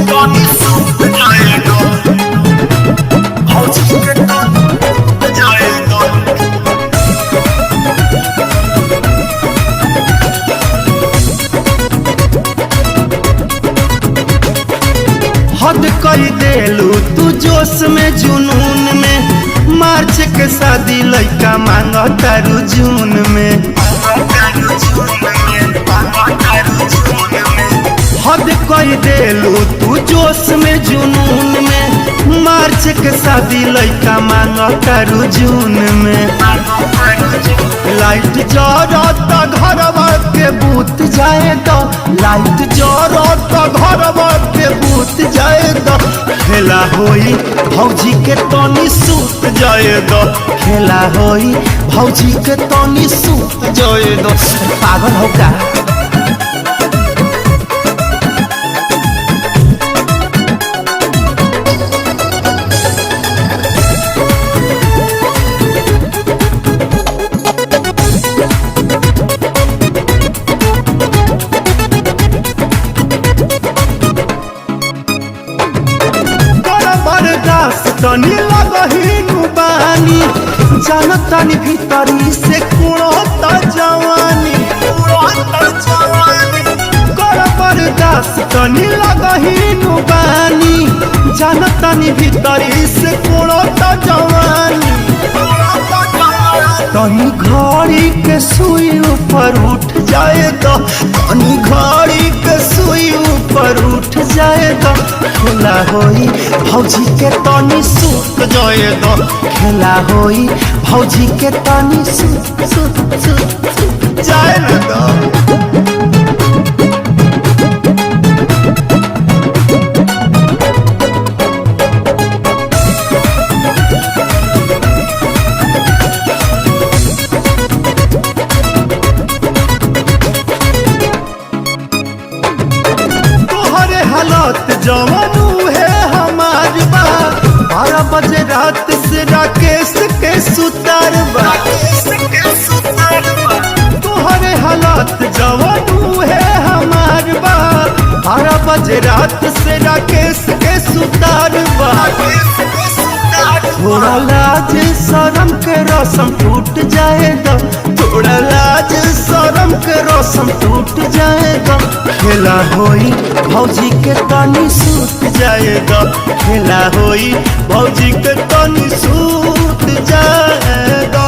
तनी सूत जाएगा भौजी के तनी जाएगा। हद कर देलू तू जोश में जुनून में, मार्च के शादी लइका मांग तारू जून में। हद कर देलू तू जोश में जुनून में, मार्च के शादी लइका मांग तारू जून में। लाइट जरता घरवा के बूत जाए दो, लाइट जरता घरवा के बूत जाए दो। खेला होई भौजी के तनी सूत जाए दो, खेला होई भौजी के तनी सूत जाए दो। पागल हो का? तनी लगहीनु बानी, जानतानी भीतरी से कुड़ता जवानी। कर बर्दाश्त तनी लगहीनु बानी, जानतानी भीतरी से कुड़ता जवानी। तनी घड़ी के सुई ऊपर उठ जाए तो, तनी घड़ी के सुई ऊपर उठ जाए तो। खेला होई भौजी के तनी सूत जाए दो, खेला होई भौजी के तनी सूत जाए दो। हालत जवानू है हमार बा, 12 बजे रात से राकेश के सुतार बा। तोहरे हालत जवानू है हमार बा, 12 बजे रात से राकेश के सुतार बा। थोड़ा लाज शरम के रसम टूट जाएगा, थोड़ा लाज शरम के रसम टूट जाएगा। खेला होई भौजी के तनी सूत जाएगा, खेला होई भौजी के तनी सूत जाएगा।